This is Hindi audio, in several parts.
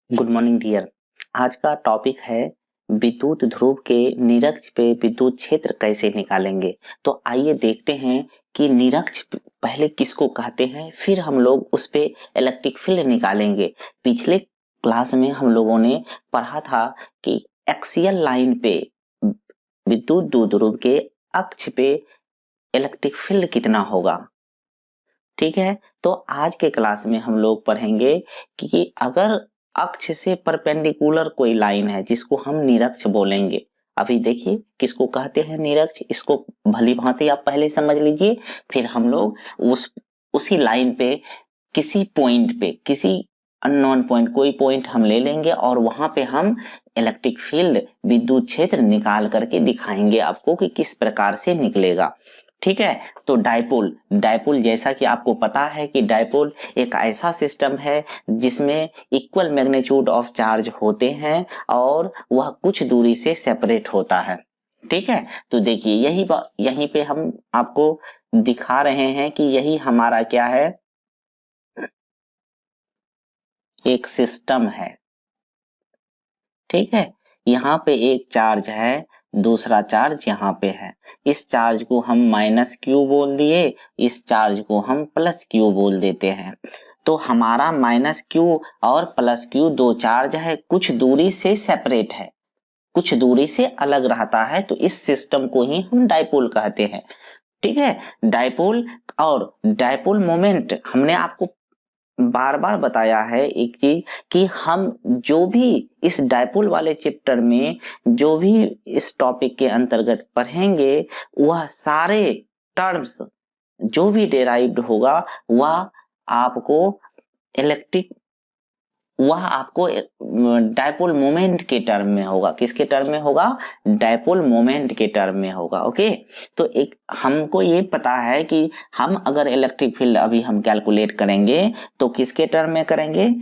Good morning dear. आज का टॉपिक है विद्युत ध्रुव के निरक्ष पे विद्युत क्षेत्र कैसे निकालेंगे। तो आइए देखते हैं कि निरक्ष पहले किसको कहते हैं, फिर हम लोग उस पे इलेक्ट्रिक फील्ड निकालेंगे। पिछले क्लास में हम लोगों ने पढ़ा था कि एक्सियल लाइन पे विद्युत द्विध्रुव के अक्ष पे इलेक्ट्रिक फील्ड कितना होगा। ठीक है, तो आज के क्लास में हम लोग पढ़ेंगे कि अगर अक्ष से परपेंडिकुलर कोई लाइन है जिसको हम निरक्ष बोलेंगे। अभी देखिए किसको कहते हैं निरक्ष, इसको भली भांति आप पहले समझ लीजिए, फिर हम लोग उसी लाइन पे किसी पॉइंट पे, किसी अननोन पॉइंट, कोई पॉइंट हम ले लेंगे और वहां पे हम इलेक्ट्रिक फील्ड, विद्युत क्षेत्र निकाल करके दिखाएंगे आपको कि किस प्रकार से निकलेगा। ठीक है, तो डायपोल, डायपोल जैसा कि आपको पता है कि डायपोल एक ऐसा सिस्टम है जिसमें इक्वल मैग्नीट्यूड ऑफ चार्ज होते हैं और वह कुछ दूरी से सेपरेट होता है। ठीक है, तो देखिए यहीं पे हम आपको दिखा रहे हैं कि यही हमारा क्या है, एक सिस्टम है। ठीक है, यहाँ पे एक चार्ज है, दूसरा चार्ज यहाँ पे है। इस चार्ज को हम माइनस क्यू बोल दिए, इस चार्ज को हम प्लस क्यू बोल देते हैं। तो हमारा माइनस क्यू और प्लस क्यू दो चार्ज है, कुछ दूरी से सेपरेट है, कुछ दूरी से अलग रहता है, तो इस सिस्टम को ही हम डायपोल कहते हैं। ठीक है, डायपोल और डायपोल मोमेंट हमने आपको बार बार बताया है एक चीज कि हम जो भी इस डायपोल वाले चैप्टर में जो भी इस टॉपिक के अंतर्गत पढ़ेंगे, वह सारे टर्म्स जो भी डेराइव्ड होगा वह आपको इलेक्ट्रिक, वह आपको डायपोल मोमेंट के टर्म में होगा। किसके टर्म में होगा? डायपोल मोमेंट के टर्म में होगा। ओके, तो एक हमको ये पता है कि हम अगर इलेक्ट्रिक फील्ड अभी हम कैलकुलेट करेंगे तो किसके टर्म में करेंगे?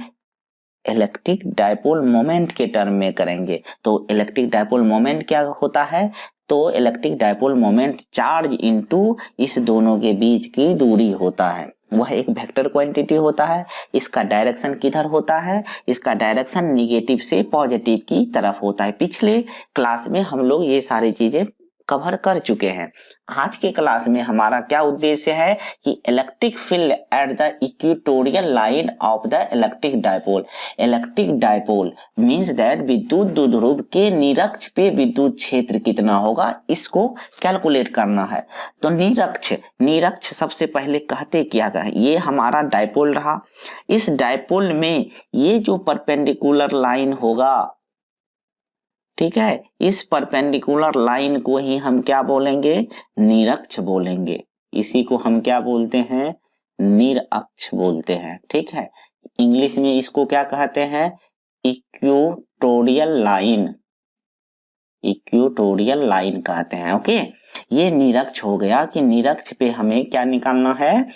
इलेक्ट्रिक डायपोल मोमेंट के टर्म में करेंगे। तो इलेक्ट्रिक डायपोल मोमेंट क्या होता है? तो electric dipole moment charge into इस दोनों के बीच की दूरी होता है। वह एक वेक्टर क्वांटिटी होता है। इसका डायरेक्शन किधर होता है? इसका डायरेक्शन निगेटिव से पॉजिटिव की तरफ होता है। पिछले क्लास में हम लोग ये सारी चीजें कवर कर चुके हैं। आज के क्लास में हमारा क्या उद्देश्य है कि electric field at the equatorial line of the electric dipole. Electric dipole means that विद्युत द्विध्रुव के निरक्ष पे विद्युत क्षेत्र कितना होगा, इसको कैलकुलेट करना है। तो निरक्ष, निरक्ष सबसे पहले कहते क्या है, ये हमारा डायपोल रहा। इस डायपोल में ये जो परपेंडिकुलर लाइन होगा, ठीक है, इस परपेंडिकुलर लाइन को ही हम क्या बोलेंगे? निरक्ष बोलेंगे। इसी को हम क्या बोलते हैं? निरअक्ष बोलते हैं। ठीक है, इंग्लिश में इसको क्या कहते हैं? इक्वेटोरियल लाइन, इक्वेटोरियल लाइन कहते हैं। ओके, ये निरक्ष हो गया कि निरक्ष पे हमें क्या निकालना है?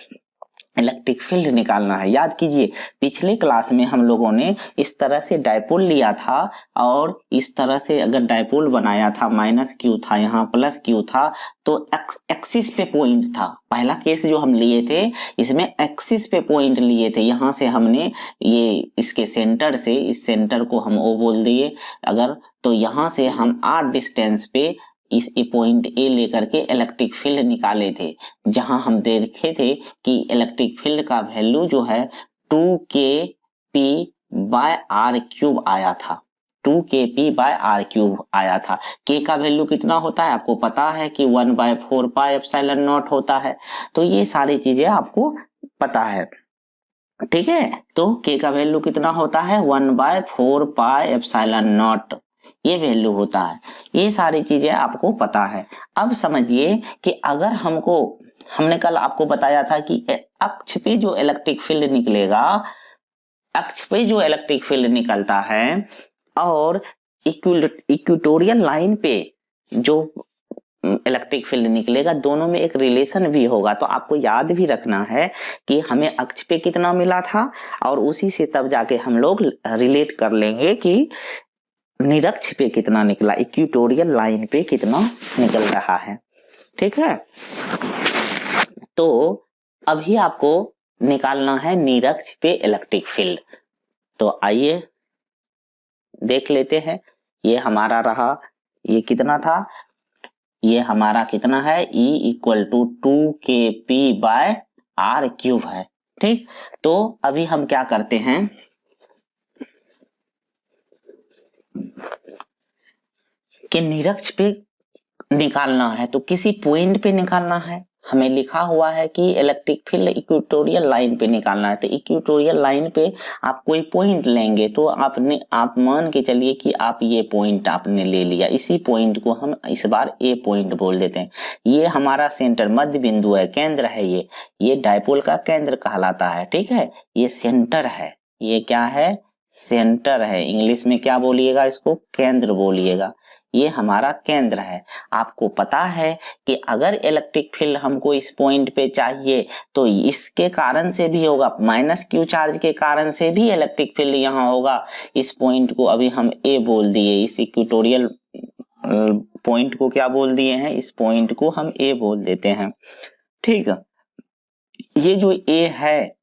इलेक्ट्रिक फील्ड निकालना है। याद कीजिए पिछले क्लास में हम लोगों ने इस तरह से डायपोल लिया था और इस तरह से अगर डायपोल बनाया था, माइनस क्यू था, यहाँ प्लस क्यू था, तो एक्सिस पे पॉइंट था। पहला केस जो हम लिए थे इसमें एक्सिस पे पॉइंट लिए थे। यहाँ से हमने ये इसके सेंटर से, इस सेंटर को हम ओ बोल दिए अगर, तो यहाँ से हम आर डिस्टेंस पे इस पॉइंट ए लेकर के इलेक्ट्रिक फील्ड निकाले थे, जहां हम देखे थे कि इलेक्ट्रिक फील्ड का वैल्यू जो है 2kp/r³ आया था। 2kp/r³ आया था। k का वैल्यू कितना होता है आपको पता है कि 1/4πε0 होता है। तो ये सारी चीजें आपको पता है। ठीक है, तो k का वैल्यू कितना होता है? 1/4πε0 ये वैल्यू होता है। ये सारी चीजें आपको पता है। अब समझिए कि अगर हमको, हमने कल आपको बताया था कि अक्ष पे जो इलेक्ट्रिक फील्ड निकलेगा, अक्ष पे जो इलेक्ट्रिक फील्ड निकलता है और इक्वेटोरियल लाइन पे जो इलेक्ट्रिक फील्ड निकलेगा, दोनों में एक रिलेशन भी होगा। तो आपको याद भी रखना है कि हमें अक्ष पे कितना मिला था और उसी से तब जाके हम लोग रिलेट कर लेंगे कि निरक्ष पे कितना निकला, इक्वेटोरियल लाइन पे कितना निकल रहा है। ठीक है, तो अभी आपको निकालना है निरक्ष पे इलेक्ट्रिक फील्ड। तो आइए देख लेते हैं। ये हमारा रहा, ये कितना था, ये हमारा कितना है, E इक्वल टू 2kp/r³ है। ठीक, तो अभी हम क्या करते हैं कि निरक्ष पे निकालना है, तो किसी पॉइंट पे निकालना है। हमें लिखा हुआ है कि इलेक्ट्रिक फील्ड इक्वेटोरियल लाइन पे निकालना है, तो इक्वेटोरियल लाइन पे आप कोई पॉइंट लेंगे, तो आप मान के चलिए कि आप ये पॉइंट आपने ले लिया, इसी पॉइंट को हम इस बार ए पॉइंट बोल देते हैं। ये हमारा सेंटर मध्य बिंदु है, केंद्र है, ये डायपोल का केंद्र कहलाता है। ठीक है, ये सेंटर है, ये क्या है, सेंटर है। इंग्लिश में क्या बोलिएगा, इसको केंद्र बोलिएगा। ये हमारा केंद्र है। आपको पता है कि अगर इलेक्ट्रिक फील्ड हमको इस पॉइंट पे चाहिए तो इसके कारण से भी होगा, -q चार्ज के कारण से भी इलेक्ट्रिक फील्ड यहाँ होगा। इस पॉइंट को अभी हम ए बोल दिए, इस इक्वेटोरियल पॉइंट को क्या बोल दिए हैं, इस पॉइंट को हम ए बोल देते हैं। ठीक है, ये जो ए है,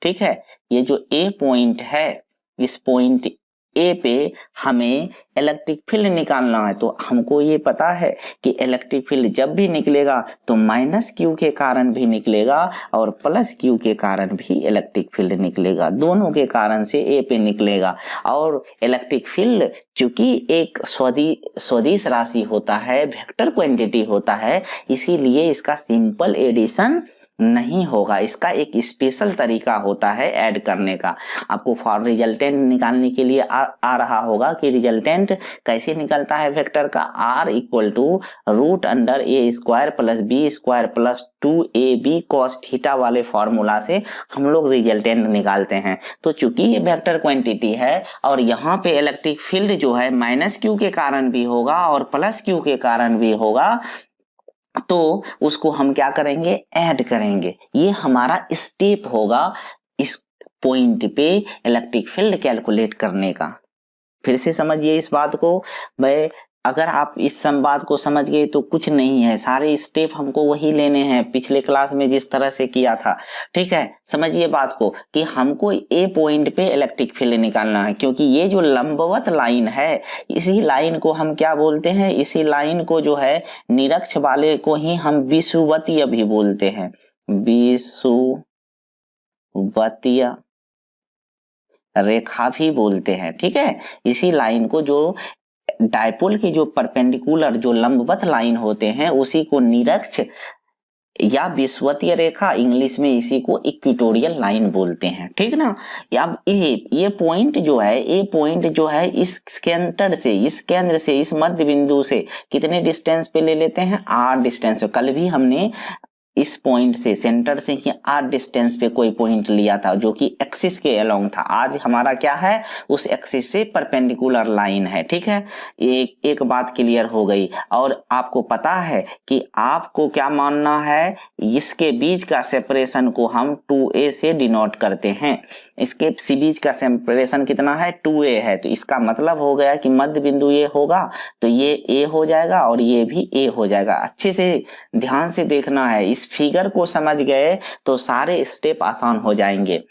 ठीक है, ये जो ए पॉइंट है, इस पॉइंट ए पे हमें इलेक्ट्रिक फील्ड निकालना है। तो हमको ये पता है कि इलेक्ट्रिक फील्ड जब भी निकलेगा तो -q के कारण भी निकलेगा और +q के कारण भी इलेक्ट्रिक फील्ड निकलेगा, दोनों के कारण से ए पे निकलेगा। और इलेक्ट्रिक फील्ड चूंकि एक सदिश राशि होता है, वेक्टर क्वांटिटी होता है, इसीलिए इसका सिंपल एडिशन नहीं होगा, इसका एक स्पेशल तरीका होता है ऐड करने का। आपको फॉर रिजल्टेंट निकालने के लिए आ रहा होगा कि रिजल्टेंट कैसे निकलता है वेक्टर का, r equal to √a² + b² + 2ab cos theta वाले फॉर्मूला से हम लोग रिजल्टेंट निकालते हैं। तो चूंकि ये वेक्टर क्वांटिटी है और यहाँ पे इलेक्ट्रिक फील्ड जो है -q के कारण भी होगा और +q के कारण भी होगा, तो उसको हम क्या करेंगे, ऐड करेंगे। ये हमारा स्टेप होगा इस पॉइंट पे इलेक्ट्रिक फील्ड कैलकुलेट करने का। फिर से समझिए इस बात को भाई, अगर आप इस संवाद को समझ गए तो कुछ नहीं है, सारे स्टेप हमको वही लेने हैं पिछले क्लास में जिस तरह से किया था। ठीक है, समझिए बात को कि हमको ए पॉइंट पे इलेक्ट्रिक फील्ड निकालना है, क्योंकि ये जो लंबवत लाइन है, इसी लाइन को हम क्या बोलते हैं, इसी लाइन को जो है निरक्ष वाले को ही हम विषुवतीय भी बोलते हैं, विषुवतीय रेखा भी बोलते हैं। ठीक है, इसी लाइन को जो डायपोल की जो परपेंडिकुलर जो लंबवत लाइन होते हैं उसी को निरक्ष या विषुवतीय रेखा, इंग्लिश में इसी को इक्वेटोरियल लाइन बोलते हैं। ठीक ना, अब ये पॉइंट जो है, ए पॉइंट जो है इस सेंटर से, इस केंद्र से, इस मध्य बिंदु से कितने डिस्टेंस पे ले लेते हैं, r डिस्टेंस पे। कल भी हमने इस पॉइंट से, सेंटर से ही r डिस्टेंस पे कोई पॉइंट लिया था जो कि एक्सिस के अलोंग था। आज हमारा क्या है, उस एक्सिस से परपेंडिकुलर लाइन है। ठीक है, एक बात क्लियर हो गई। और आपको पता है कि आपको क्या मानना है, इसके बीच का सेपरेशन को हम 2a से डिनोट करते हैं। इसके बीच का सेपरेशन कितना है, 2a है। तो इसका मतलब हो गया कि मध्य बिंदु ये होगा तो ये a हो जाएगा और ये भी a हो जाएगा। अच्छे से ध्यान से देखना है, इस फिगर को समझ गए तो सारे स्टेप आसान हो जाएंगे।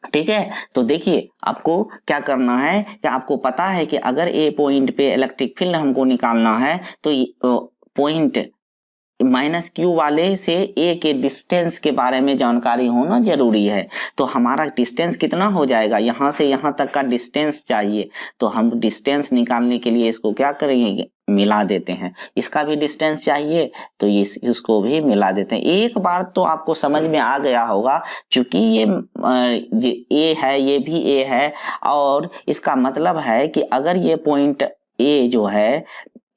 ठीक है, तो देखिए आपको क्या करना है कि आपको पता है कि अगर ए पॉइंट पे इलेक्ट्रिक फील्ड हमको निकालना है तो पॉइंट -q वाले से ए के डिस्टेंस के बारे में जानकारी होना जरूरी है। तो हमारा डिस्टेंस कितना हो जाएगा, यहाँ से यहाँ तक का डिस्टेंस चाहिए, तो हम डिस्टेंस निकालने के लिए इसको क्या करेंगे, मिला देते हैं। इसका भी डिस्टेंस चाहिए तो इसको भी मिला देते हैं। एक बार तो आपको समझ में आ गया होगा, क्योंकि ये ए है, ये भी ए है, और इसका मतलब है कि अगर ये पॉइंट ए जो है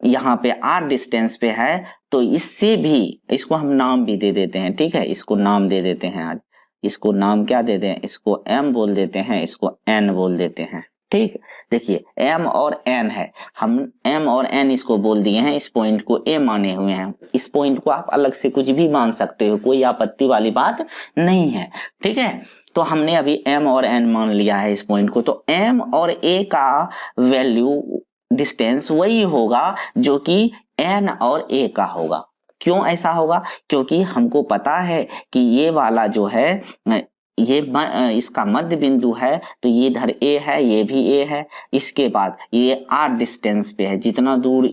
यहाँ पे r डिस्टेंस पे है तो इससे भी, इसको हम नाम भी दे देते हैं। ठीक है, इसको नाम दे देते हैं, आज इसको नाम क्या दे दें, इसको m बोल देते हैं, इसको n बोल देते हैं। ठीक, देखिए m और n है, हम m और n इसको बोल दिए हैं, इस पॉइंट को a माने हुए हैं। इस पॉइंट को आप अलग से कुछ भी मान सकते हो, कोई आपत्ति वाली बात नहीं है। ठीक है, तो हमने अभी m और n मान लिया है इस पॉइंट को, तो m और a का वैल्यू डिस्टेंस वही होगा जो कि n और a का होगा। क्यों ऐसा होगा, क्योंकि हमको पता है कि ये वाला जो है ये इसका मध्य बिंदु है तो ये इधर ए है, ये भी ए है, इसके बाद ये आर डिस्टेंस पे है, जितना दूर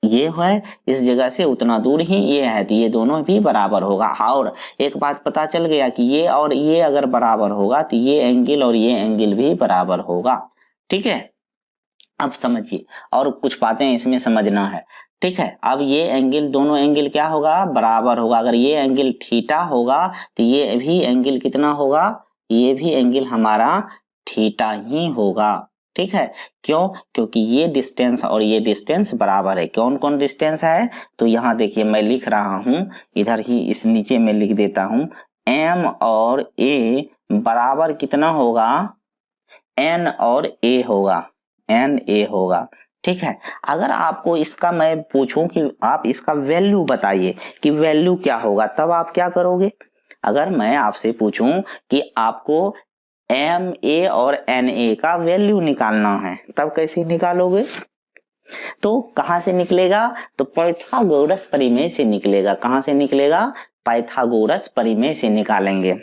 ये है इस जगह से उतना दूर ही ये है, तो ये दोनों भी बराबर होगा। और एक बात पता चल गया कि ये और ये अगर बराबर होगा तो ये एंगल और ये एंगल भी बराबर होगा। ठीक है, अब समझिए और कुछ बातें इसमें समझना है। ठीक है, अब ये एंगल, दोनों एंगल क्या होगा, बराबर होगा। अगर ये एंगल थीटा होगा तो ये भी एंगल कितना होगा, ये भी एंगल हमारा थीटा ही होगा। ठीक है, क्यों, क्योंकि ये डिस्टेंस और ये डिस्टेंस बराबर है। कौन कौन डिस्टेंस है, तो यहाँ देखिए मैं लिख रहा हूं, इधर ही इस नीचे में लिख देता हूं, एम और ए बराबर कितना होगा, एन और ए होगा, एन ए होगा। ठीक है, अगर आपको इसका मैं पूछूं कि आप इसका वैल्यू बताइए कि वैल्यू क्या होगा, तब आप क्या करोगे। अगर मैं आपसे पूछूं कि आपको एम ए और एन ए का वैल्यू निकालना है, तब कैसे निकालोगे, तो कहां से निकलेगा, तो पाइथागोरस परिमेय से निकलेगा। कहां से निकलेगा, पाइथागोरस परिमेय से निकालेंगे।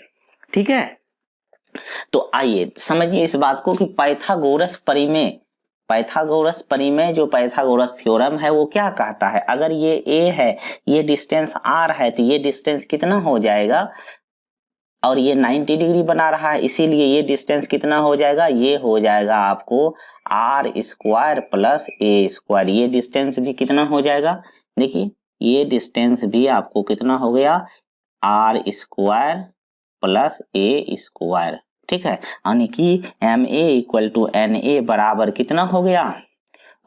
ठीक है, तो आइए समझिए इस बात को कि पाइथागोरस परिमेय, पाइथागोरस परिमेय जो पाइथागोरस थ्योरम है वो क्या कहता है, अगर ये a है, ये डिस्टेंस r है, तो ये डिस्टेंस कितना हो जाएगा, और ये 90 डिग्री बना रहा है, इसीलिए ये डिस्टेंस कितना हो जाएगा, ये हो जाएगा आपको आर स्क्वायर प्लस ए स्क्वायर। ये डिस्टेंस भी कितना हो जाएगा, देखिए ये डिस्टेंस भी आपको कितना हो गया, आर स्क्वायर प्लस ए स्क्वायर। ठीक है, यानी कि M A equal to N A बराबर कितना हो गया,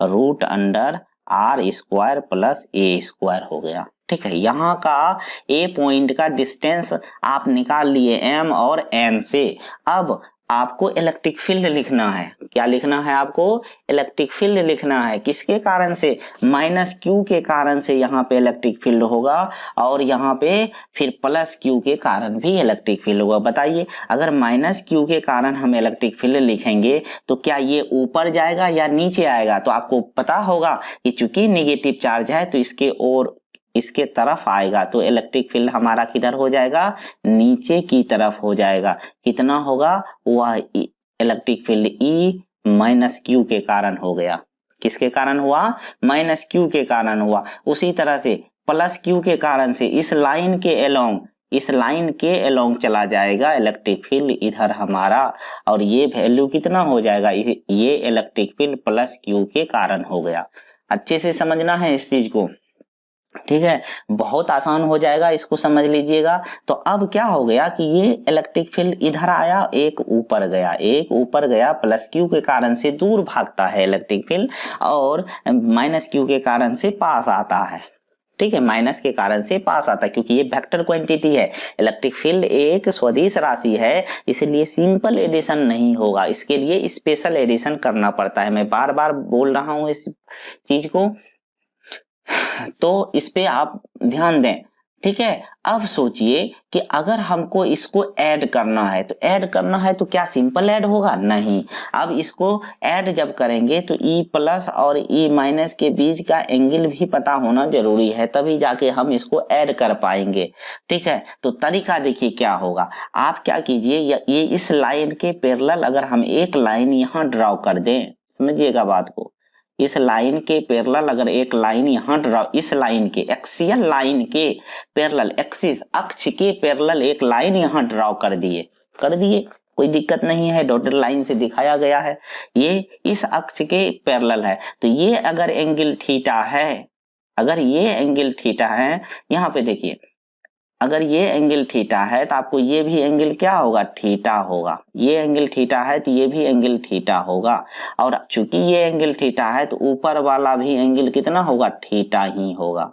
root under R square plus ए स्क्वायर हो गया। ठीक है, यहाँ का ए पॉइंट का डिस्टेंस आप निकाल लिए एम और एन से। अब आपको इलेक्ट्रिक फील्ड लिखना है, क्या लिखना है आपको, इलेक्ट्रिक फील्ड लिखना है। किसके कारण से, माइनस क्यू के कारण से यहाँ पे इलेक्ट्रिक फील्ड होगा, और यहाँ पे फिर प्लस क्यू के कारण भी इलेक्ट्रिक फील्ड होगा। बताइए, अगर माइनस क्यू के कारण हम इलेक्ट्रिक फील्ड लिखेंगे तो क्या ये ऊपर जाएगा या नीचे आएगा, तो आपको पता होगा कि चूंकि नेगेटिव चार्ज है तो इसके और इसके तरफ आएगा, तो इलेक्ट्रिक फील्ड हमारा किधर हो जाएगा, नीचे की तरफ हो जाएगा। कितना होगा, वह electric field E minus Q के कारण हो गया। किसके कारण हुआ, माइनस क्यू के कारण हुआ। उसी तरह से प्लस क्यू के कारण से इस लाइन के अलोंग, इस लाइन के अलोंग चला जाएगा इलेक्ट्रिक फील्ड इधर हमारा, और ये वैल्यू कितना हो जाएगा, ये इलेक्ट्रिक फील्ड प्लस क्यू के कारण हो गया। अच्छे से समझना है इस चीज को। ठीक है, बहुत आसान हो जाएगा, इसको समझ लीजिएगा। तो अब क्या हो गया कि ये इलेक्ट्रिक फील्ड इधर आया, एक ऊपर गया, एक ऊपर गया, प्लस क्यू के कारण से दूर भागता है इलेक्ट्रिक फील्ड, और माइनस क्यू के कारण से पास आता है। ठीक है, माइनस के कारण से पास आता है, क्योंकि ये वेक्टर क्वांटिटी है, इलेक्ट्रिक फील्ड एक सदिश राशि है, इसलिए सिंपल एडिशन नहीं होगा, इसके लिए स्पेशल एडिशन करना पड़ता है। मैं बार बार बोल रहा हूं इस चीज को, तो इस पे आप ध्यान दें। ठीक है, अब सोचिए कि अगर हमको इसको ऐड करना है, तो ऐड करना है तो क्या सिंपल ऐड होगा, नहीं। अब इसको ऐड जब करेंगे तो ई प्लस और ई माइनस के बीच का एंगल भी पता होना जरूरी है, तभी जाके हम इसको ऐड कर पाएंगे। ठीक है, तो तरीका देखिए क्या होगा, आप क्या कीजिए, ये इस लाइन के पैरेलल अगर हम एक लाइन यहाँ ड्रॉ कर दें, समझिएगा बात को, इस लाइन के पैरेलल अगर एक लाइन यहाँ ड्रॉ, इस लाइन के एक्सियल लाइन के पैरेलल, एक्सिस अक्ष के पैरेलल एक लाइन यहाँ ड्रॉ कर दिए, कोई दिक्कत नहीं है, डॉटेड लाइन से दिखाया गया है, ये इस अक्ष के पैरेलल है। तो ये अगर एंगल थीटा है, अगर ये एंगल थीटा है, यहाँ पे देखिए, अगर ये एंगल थीटा है तो आपको ये भी एंगल क्या होगा, थीटा होगा। ये एंगल थीटा है तो ये भी एंगल थीटा होगा, और चूंकि ये एंगल थीटा है तो ऊपर वाला भी एंगल कितना होगा, थीटा ही होगा।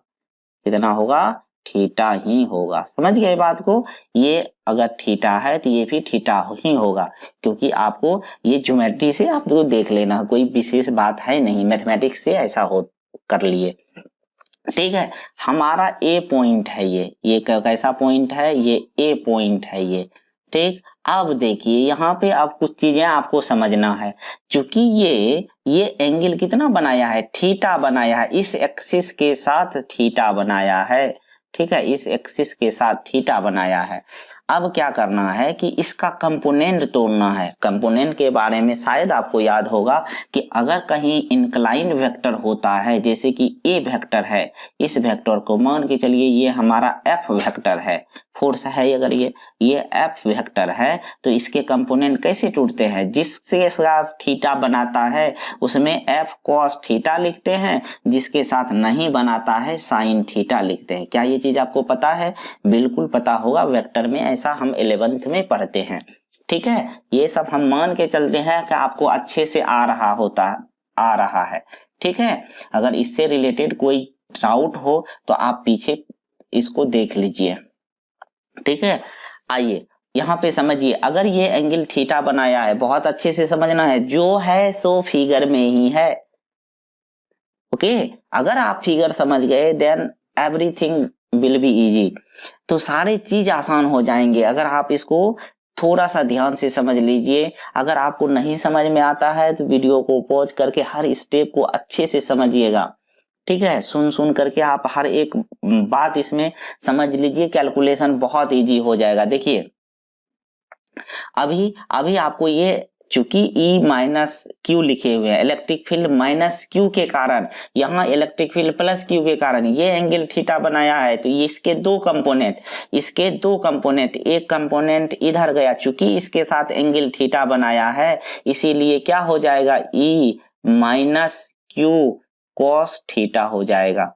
कितना होगा, थीटा ही होगा। समझ गए बात को, ये अगर थीटा है तो ये भी थीटा ही होगा, क्योंकि आपको ये ज्योमेट्री से आपको देख लेना, कोई विशेष बात है नहीं, मैथमेटिक्स से ऐसा हो कर लिए। ठीक है, हमारा ए पॉइंट है, ये कैसा पॉइंट है, ये ए पॉइंट है ये। ठीक, अब देखिए यहाँ पे अब कुछ चीजें आपको समझना है, क्योंकि ये एंगल कितना बनाया है, थीटा बनाया है, इस एक्सिस के साथ थीटा बनाया है। ठीक है, इस एक्सिस के साथ थीटा बनाया है। अब क्या करना है कि इसका कंपोनेंट तोड़ना है। कंपोनेंट के बारे में शायद आपको याद होगा कि अगर कहीं इंक्लाइन वेक्टर होता है, जैसे कि ए वेक्टर है, इस वेक्टर को मान के चलिए ये हमारा एफ वेक्टर है, फोर्स है, अगर ये एफ वेक्टर है तो इसके कंपोनेंट कैसे टूटते हैं, जिसके साथ थीटा बनाता है उसमें एफ कॉस थीटा लिखते हैं, जिसके साथ नहीं बनाता है साइन थीटा लिखते हैं। क्या ये चीज आपको पता है? बिल्कुल पता होगा, वेक्टर में ऐसा हम 11th में पढ़ते हैं। ठीक है, ये सब हम मान के चलते हैं कि आपको अच्छे से आ रहा है। ठीक है, अगर इससे रिलेटेड कोई डाउट हो तो आप पीछे इसको देख लीजिए। ठीक है, आइए यहाँ पे समझिए, अगर ये एंगल थीटा बनाया है, बहुत अच्छे से समझना है, जो है सो फिगर में ही है। ओके, अगर आप फिगर समझ गए then everything will be easy, तो सारी चीज आसान हो जाएंगे। अगर आप इसको थोड़ा सा ध्यान से समझ लीजिए, अगर आपको नहीं समझ में आता है तो वीडियो को पॉज करके हर स्टेप को अच्छे से समझिएगा। ठीक है, सुन करके आप हर एक बात इसमें समझ लीजिए, कैलकुलेशन बहुत इजी हो जाएगा। देखिए अभी आपको ये चूंकि E माइनस क्यू लिखे हुए हैं, इलेक्ट्रिक फील्ड माइनस क्यू के कारण, यहाँ इलेक्ट्रिक फील्ड प्लस क्यू के कारण ये एंगल थीटा बनाया है, तो ये इसके दो कंपोनेंट, एक कंपोनेंट इधर गया, चूंकि इसके साथ एंगल थीटा बनाया है इसीलिए क्या हो जाएगा, E minus q cos theta हो जाएगा।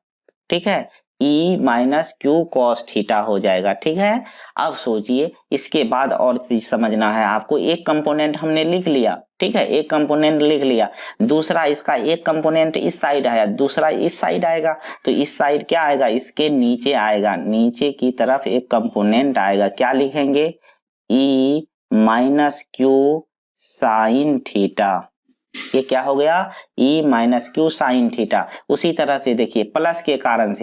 ठीक है, E minus q cos theta हो जाएगा। ठीक है, अब सोचिए इसके बाद और चीज समझना है आपको। एक कंपोनेंट हमने लिख लिया, ठीक है, एक कंपोनेंट लिख लिया, दूसरा इसका एक कंपोनेंट इस साइड आया, दूसरा इस साइड आएगा, तो इस साइड क्या आएगा, इसके नीचे आएगा, नीचे की तरफ एक कंपोनेंट आएगा, क्या लिखेंगे, E minus Q sine theta. ये क्या हो गया, E minus Q sine theta. उसी तरह से देखिए प्लस के कारण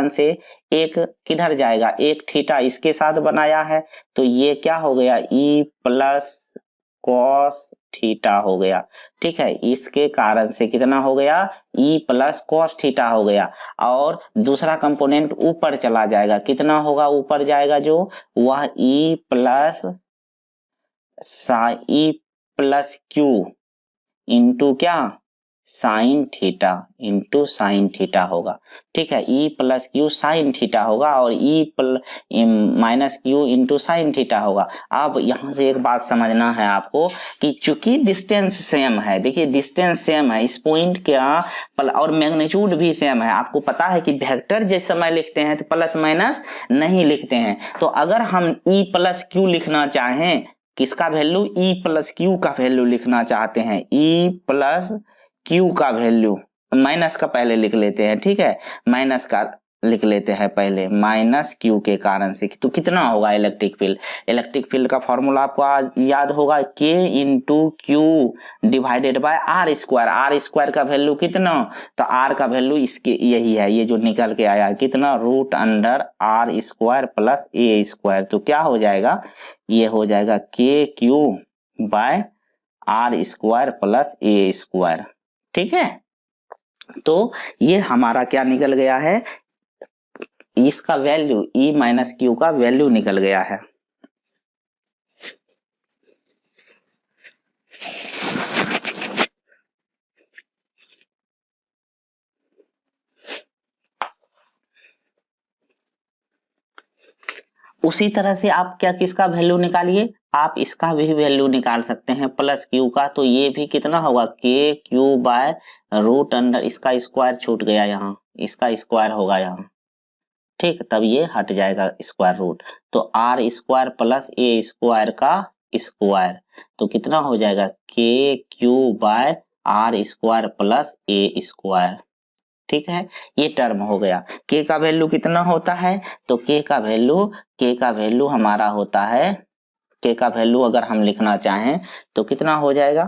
से एक किधर जाएगा, एक थीटा इसके साथ बनाया है, तो ये क्या हो गया, E प्लस कॉस थीटा हो गया। ठीक है, इसके कारण से कितना हो गया, E प्लस कॉस थीटा हो गया। और दूसरा कंपोनेंट ऊपर चला जाएगा, कितना होगा ऊपर जाएगा जो, वह E प्लस क्यू इंटू क्या, साइन थीटा होगा। ठीक है, E plus Q sine theta होगा और E minus Q into sine theta होगा। अब यहां से एक बात समझना है आपको कि चूंकि डिस्टेंस सेम है, देखिए डिस्टेंस सेम है, इस पॉइंट का और मैग्नीट्यूड भी सेम है। आपको पता है कि वेक्टर जिस समय लिखते हैं तो प्लस माइनस नहीं लिखते हैं, तो अगर हम E प्लस क्यू लिखना चाहें, किसका वैल्यू, E प्लस क्यू का वैल्यू लिखना चाहते हैं, E प्लस क्यू का वैल्यू, माइनस का पहले लिख लेते हैं। ठीक है, माइनस का लिख लेते हैं पहले, माइनस क्यू के कारण से, तो कितना होगा इलेक्ट्रिक फील्ड का फॉर्मूला आपको याद होगा, K into Q divided by R square का वैल्यू कितना, तो आर का वैल्यू इसके यही है, ये जो निकल के आया कितना, root under R square plus ए स्क्वायर, तो क्या हो जाएगा, ये हो जाएगा K Q by R square plus A square. ठीक है, तो ये हमारा क्या निकल गया है, इसका वैल्यू E माइनस क्यू का वैल्यू निकल गया है। उसी तरह से आप क्या किसका वैल्यू निकालिए, आप इसका भी वैल्यू निकाल सकते हैं प्लस क्यू का, तो ये भी कितना होगा, के क्यू बाय रूट अंडर, इसका स्क्वायर छूट गया यहाँ, इसका स्क्वायर होगा यहाँ। ठीक, तब ये हट जाएगा स्क्वायर रूट, तो आर स्क्वायर प्लस ए स्क्वायर का स्क्वायर, तो कितना हो जाएगा, K Q by R square plus A square. ठीक है, ये टर्म हो गया। के का वैल्यू कितना होता है, तो के का वैल्यू हमारा होता है, के का वैल्यू अगर हम लिखना चाहें तो कितना हो जाएगा,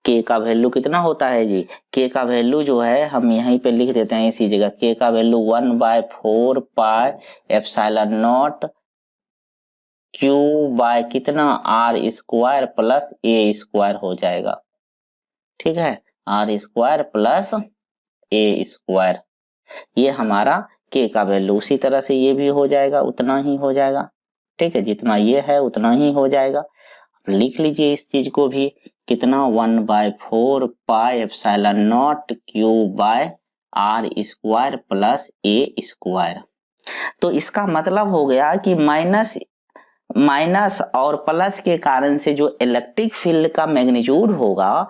के का वैल्यू कितना होता है जी, के का वैल्यू जो है हम यहीं पे लिख देते हैं इसी जगह, के का value 1/4 pi epsilon not Q by कितना, आर स्क्वायर प्लस ए स्क्वायर हो जाएगा। ठीक है, आर स्क्वायर प्लस ए स्क्वायर, ये हमारा के का वैल्यू, उसी तरह से ये भी हो जाएगा, उतना ही हो जाएगा। ठीक है, जितना ये है उतना ही हो जाएगा। लिख लीजिए इस चीज को भी, कितना 1/4 pi epsilon not Q by R square plus A square. तो इसका मतलब हो गया कि माइनस और प्लस के कारण से जो इलेक्ट्रिक फील्ड का मैग्नीट्यूड होगा,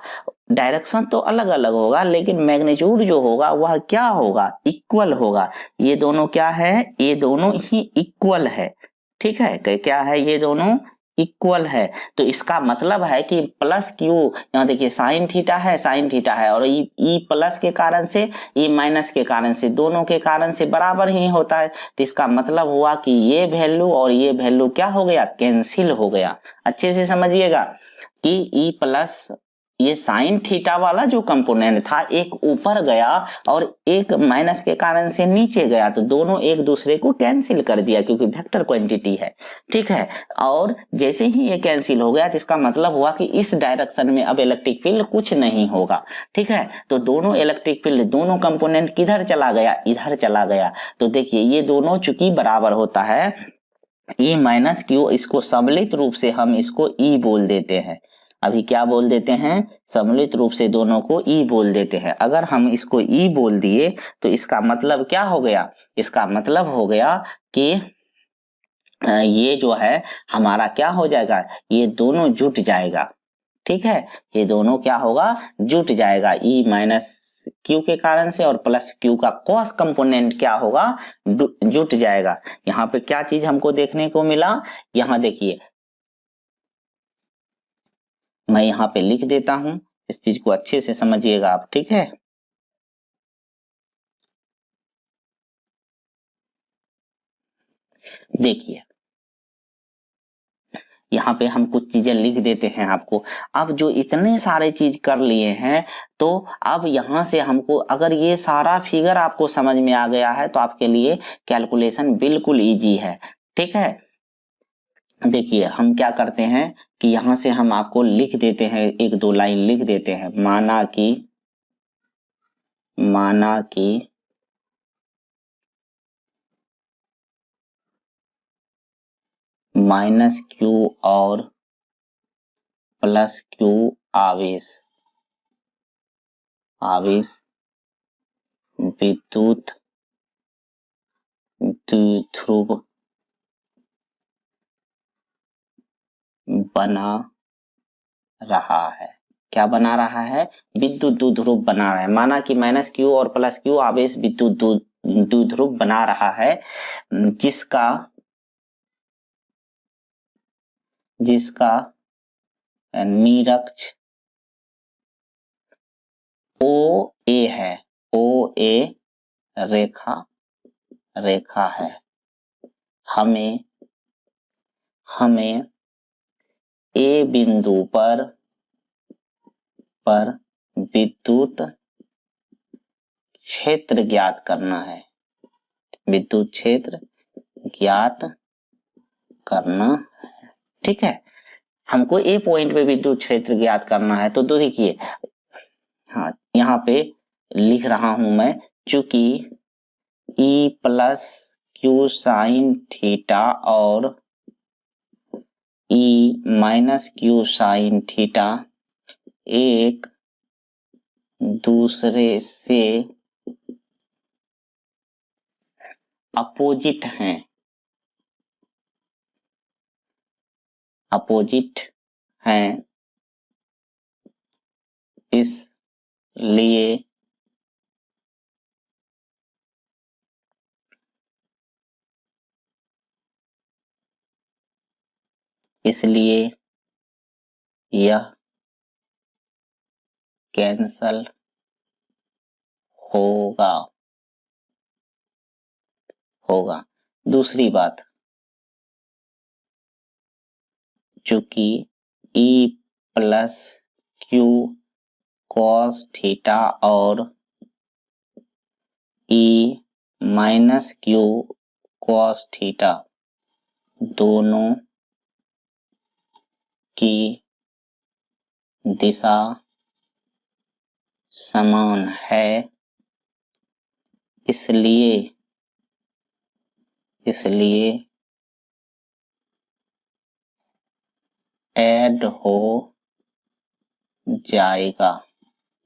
डायरेक्शन तो अलग अलग होगा लेकिन मैग्नीट्यूड जो होगा वह क्या होगा, इक्वल होगा। ये दोनों क्या है, ये दोनों ही इक्वल है। ठीक है, क्या है, ये दोनों इक्वल है। तो इसका मतलब है कि प्लस क्यू, यहाँ देखिए साइन थीटा है, साइन थीटा है, और ई प्लस के कारण से, ई माइनस के कारण से, दोनों के कारण से बराबर ही होता है। तो इसका मतलब हुआ कि ये वैल्यू और ये वैल्यू क्या हो गया, कैंसिल हो गया। अच्छे से समझिएगा कि ई प्लस, ये साइन थीटा वाला जो कंपोनेंट था, एक ऊपर गया और एक माइनस के कारण से नीचे गया, तो दोनों एक दूसरे को कैंसिल कर दिया क्योंकि वेक्टर क्वांटिटी है। ठीक है, और जैसे ही ये कैंसिल हो गया तो इसका मतलब हुआ कि इस डायरेक्शन में अब इलेक्ट्रिक फील्ड कुछ नहीं होगा। ठीक है, तो दोनों इलेक्ट्रिक फील्ड, दोनों कंपोनेंट किधर चला गया, इधर चला गया। तो देखिए ये दोनों चूंकि बराबर होता है ई माइनस क्यू, इसको सम्मिलित रूप से हम इसको ई बोल देते हैं। अभी क्या बोल देते हैं, सम्मिलित रूप से दोनों को ई बोल देते हैं। अगर हम इसको ई बोल दिए तो इसका मतलब क्या हो गया, इसका मतलब हो गया कि ये जो है हमारा क्या हो जाएगा, ये दोनों जुट जाएगा। ठीक है, ये दोनों क्या होगा, जुट जाएगा, ई माइनस क्यू के कारण से और प्लस क्यू का कॉस कंपोनेंट क्या होगा, जुट जाएगा। यहाँ पे क्या चीज हमको देखने को मिला, यहाँ देखिए मैं यहाँ पे लिख देता हूं, इस चीज को अच्छे से समझिएगा आप। ठीक है, देखिए यहाँ पे हम कुछ चीजें लिख देते हैं आपको। अब जो इतने सारे चीज कर लिए हैं, तो अब यहाँ से हमको, अगर ये सारा फिगर आपको समझ में आ गया है तो आपके लिए कैलकुलेशन बिल्कुल इजी है। ठीक है, देखिए हम क्या करते हैं कि यहाँ से हम आपको लिख देते हैं, एक दो लाइन लिख देते हैं। माना कि माइनस क्यू और प्लस क्यू आवेश विद्युत द्विध्रुव बना रहा है। क्या बना रहा है, विद्युत द्विध्रुव बना रहा है। माना कि माइनस क्यू और प्लस क्यू आवेश विद्युत द्विध्रुव बना रहा है, जिसका निरक्ष ओ ए है, ओ ए रेखा है। हमें ए बिंदु पर विद्युत क्षेत्र ज्ञात करना है, विद्युत क्षेत्र ज्ञात करना है। ठीक है, हमको ए पॉइंट पे विद्युत क्षेत्र ज्ञात करना है। तो देखिए, हाँ यहाँ पे लिख रहा हूं मैं, चूंकि ई प्लस क्यू साइन थीटा और ई माइनस क्यू साइन थीटा एक दूसरे से अपोजिट हैं, इसलिए यह कैंसल होगा। दूसरी बात, चूंकि ई प्लस क्यू कॉस थीटा और ई माइनस क्यू कॉस थीटा दोनों की दिशा समान है, इसलिए ऐड हो जाएगा।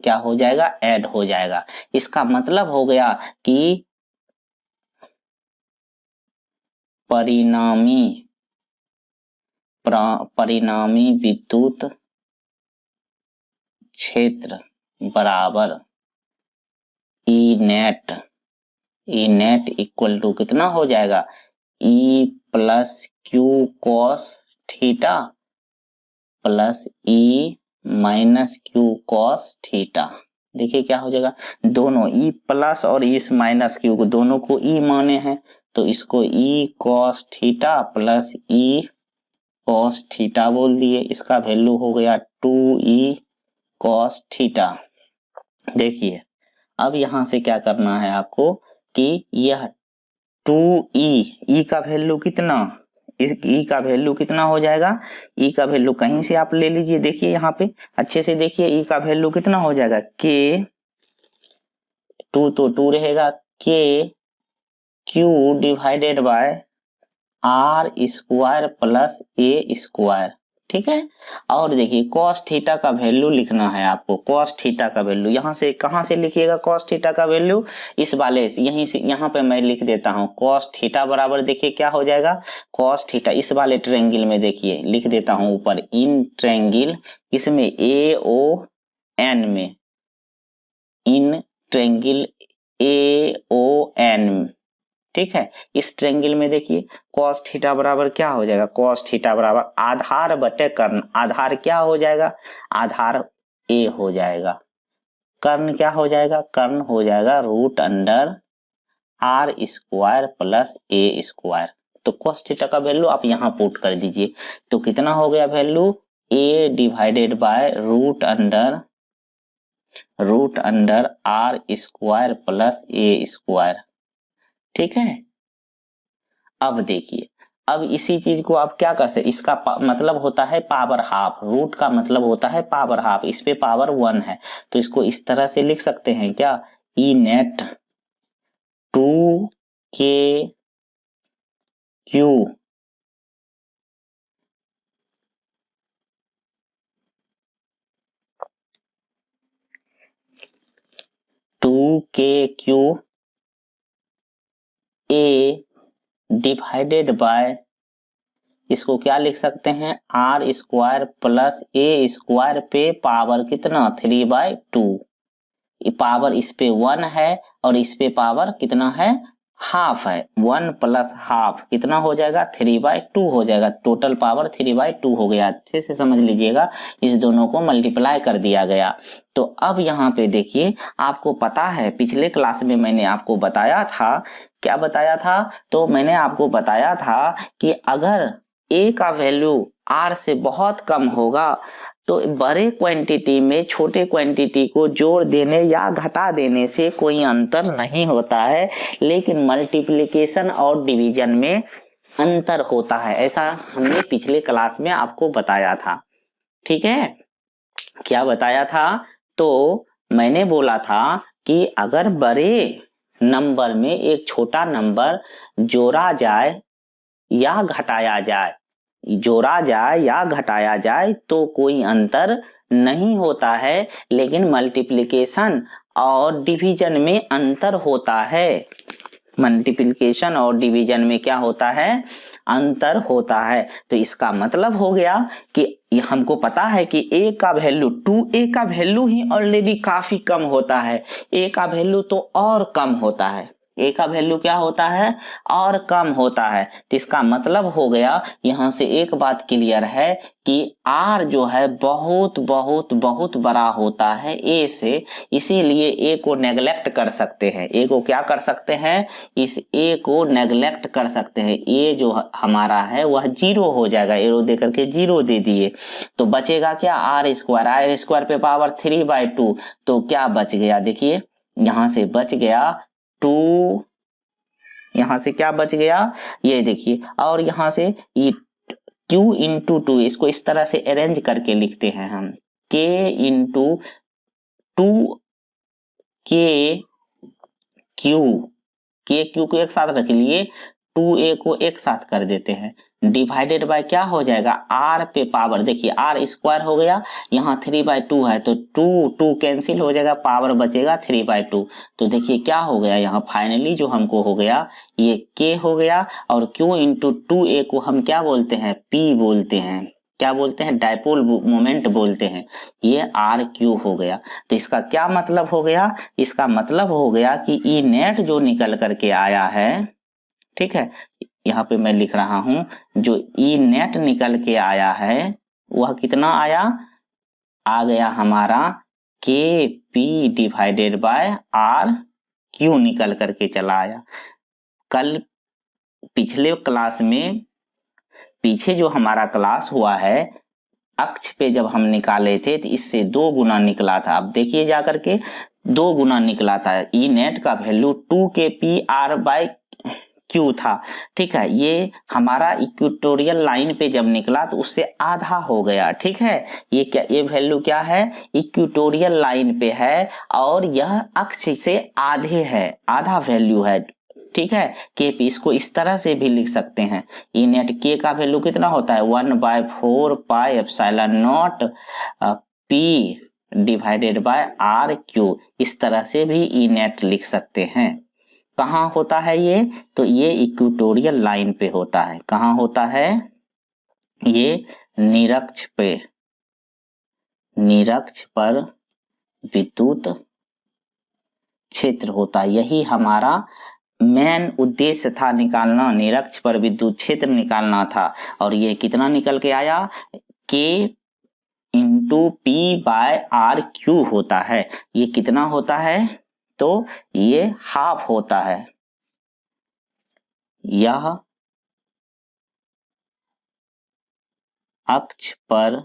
क्या हो जाएगा? ऐड हो जाएगा। इसका मतलब हो गया कि परिणामी विद्युत क्षेत्र बराबर ई नेट इक्वल टू कितना हो जाएगा? E plus q cos theta plus e minus q cos theta. देखिए क्या हो जाएगा, दोनों ई प्लस और इस माइनस क्यू को दोनों को ई माने हैं, तो इसको E cos theta plus E cos theta बोल दिए। इसका वैल्यू हो गया 2e कॉस थीटा। देखिए अब यहां से क्या करना है आपको कि यह 2e का वैल्यू कितना, इस ई का वैल्यू कितना हो जाएगा? ई का वैल्यू कहीं से आप ले लीजिए, देखिए यहाँ पे अच्छे से देखिए, ई का वैल्यू कितना हो जाएगा? के 2 तो 2 रहेगा, K Q divided by R square plus A square. ठीक है। और देखिए कॉस थीटा का वैल्यू लिखना है आपको। कॉस थीटा का वैल्यू यहाँ से कहाँ से लिखिएगा? कॉस थीटा का वैल्यू इस वाले से, यहीं से, यहाँ पे मैं लिख देता हूँ। कॉस थीटा बराबर देखिए क्या हो जाएगा? कॉस थीटा इस वाले ट्रायंगल में देखिए लिख देता हूँ ऊपर, इन ट्रायंगल, इसमें ए ओ एन में, in triangle A O N. ठीक है। इस ट्रायंगल में देखिए cos थीटा बराबर क्या हो जाएगा? cos थीटा बराबर आधार बटे कर्ण। आधार क्या हो जाएगा? आधार a हो जाएगा। कर्ण क्या हो जाएगा? कर्ण हो जाएगा root under R square plus ए स्क्वायर। तो cos थीटा का वैल्यू आप यहां पुट कर दीजिए, तो कितना हो गया value? a divided by root under R square plus A square. ठीक है। अब देखिए, अब इसी चीज को आप क्या कर सकते, इसका मतलब होता है पावर हाफ, रूट का मतलब होता है पावर हाफ, इस पे पावर 1 है, तो इसको इस तरह से लिख सकते हैं क्या? ई नेट 2 के क्यू ए डिवाइडेड बाय, इसको क्या लिख सकते हैं? आर स्क्वायर प्लस ए स्क्वायर पे पावर कितना? 3/2। पावर इस पे 1 है और इस पे पावर कितना है? हाफ है। 1 प्लस हाफ कितना हो जाएगा? 3/2 हो जाएगा। टोटल पावर 3/2 हो गया। अच्छे से समझ लीजिएगा, इस दोनों को मल्टीप्लाई कर दिया गया। तो अब यहाँ पे देखिए, आपको पता है पिछले क्लास में मैंने आपको बताया था, क्या बताया था? तो मैंने आपको बताया था कि अगर a का वैल्यू r से बहुत कम होगा तो बड़े क्वांटिटी में छोटे क्वांटिटी को जोड़ देने या घटा देने से कोई अंतर नहीं होता है, लेकिन मल्टीप्लिकेशन और डिवीजन में अंतर होता है। ऐसा हमने पिछले क्लास में आपको बताया था। ठीक है। क्या बताया था? तो मैंने बोला था कि अगर बड़े नंबर में एक छोटा नंबर जोड़ा जाए या घटाया जाए, तो कोई अंतर नहीं होता है, लेकिन मल्टीप्लिकेशन और डिवीजन में अंतर होता है। मल्टीप्लिकेशन और डिवीजन में क्या होता है? अंतर होता है। तो इसका मतलब हो गया कि हमको पता है कि a का वैल्यू 2a का वैल्यू ही ऑलरेडी काफी कम होता है, a का वैल्यू तो और कम होता है, a का वैल्यू क्या होता है? और कम होता है। तो इसका मतलब हो गया, यहां से एक बात क्लियर है कि r जो है बहुत बहुत बहुत बड़ा होता है a से, इसीलिए a को नेग्लेक्ट कर सकते हैं। a को क्या कर सकते हैं? इस a को नेग्लेक्ट कर सकते हैं। a जो हमारा है वह 0 हो जाएगा, एरो दे करके 0 दे दिए, तो बचेगा क्या? आर स्क्वायर पे पावर 3/2। तो क्या बच गया? देखिए यहां से बच गया 2, यहां से क्या बच गया? ये देखिए, और यहां से ये q इंटू 2, इसको इस तरह से अरेंज करके लिखते हैं हम, k इंटू 2 k क्यू, के क्यू को एक साथ रख लिए, 2a को एक साथ कर देते हैं, डिवाइडेड बाय क्या हो जाएगा, r पे पावर, देखिए r स्क्वायर हो गया, यहाँ 3/2 है तो 2 कैंसिल हो जाएगा, पावर बचेगा 3/2। तो देखिए क्या हो गया, यहाँ फाइनली जो हमको हो गया ये k हो गया, और q इंटू 2a को हम क्या बोलते हैं, p बोलते हैं, क्या बोलते हैं, डायपोल मोमेंट बोलते हैं, ये आर क्यू हो गया। तो इसका क्या मतलब हो गया, इसका मतलब हो गया कि ई नेट जो निकल करके आया है, ठीक है, यहाँ पे मैं लिख रहा हूं, जो ई नेट निकल के आया है वह कितना आया, आ गया हमारा K P divided by R Q निकल करके चला आया। कल पिछले क्लास में, पीछे जो हमारा क्लास हुआ है, अक्ष पे जब हम निकाले थे तो इससे 2 गुना निकला था। अब देखिए जाकर के 2 गुना निकला था, ई नेट का value 2 K P R bye Q था, ठीक है, ये हमारा इक्वेटोरियल लाइन पे जब निकला तो उससे आधा हो गया, ठीक है, ये क्या, ये वैल्यू क्या है, इक्वेटोरियल लाइन पे है और यह अक्ष से आधे है, आधा वैल्यू है, ठीक है, के पी, इसको इस तरह से भी लिख सकते हैं, ई नेट के का वैल्यू कितना होता है 1/4 pi epsilon naught P divided by R Q, इस तरह से भी ई नेट लिख सकते हैं। कहाँ होता है ये, तो ये इक्वेटोरियल लाइन पे होता है, कहाँ होता है, ये निरक्ष पे, निरक्ष पर विद्युत क्षेत्र होता है, यही हमारा मेन उद्देश्य था निकालना, निरक्ष पर विद्युत क्षेत्र निकालना था, और ये कितना निकल के आया, K into P by R Q होता है, ये कितना होता है, तो ये हाफ होता है, यह अक्ष पर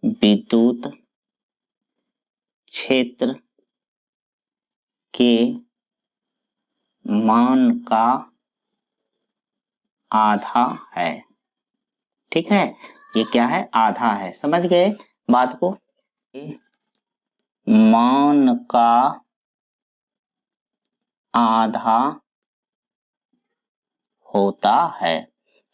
विद्युत क्षेत्र के मान का आधा है, ठीक है, ये क्या है, आधा है, समझ गए बात को, मान का आधा होता है।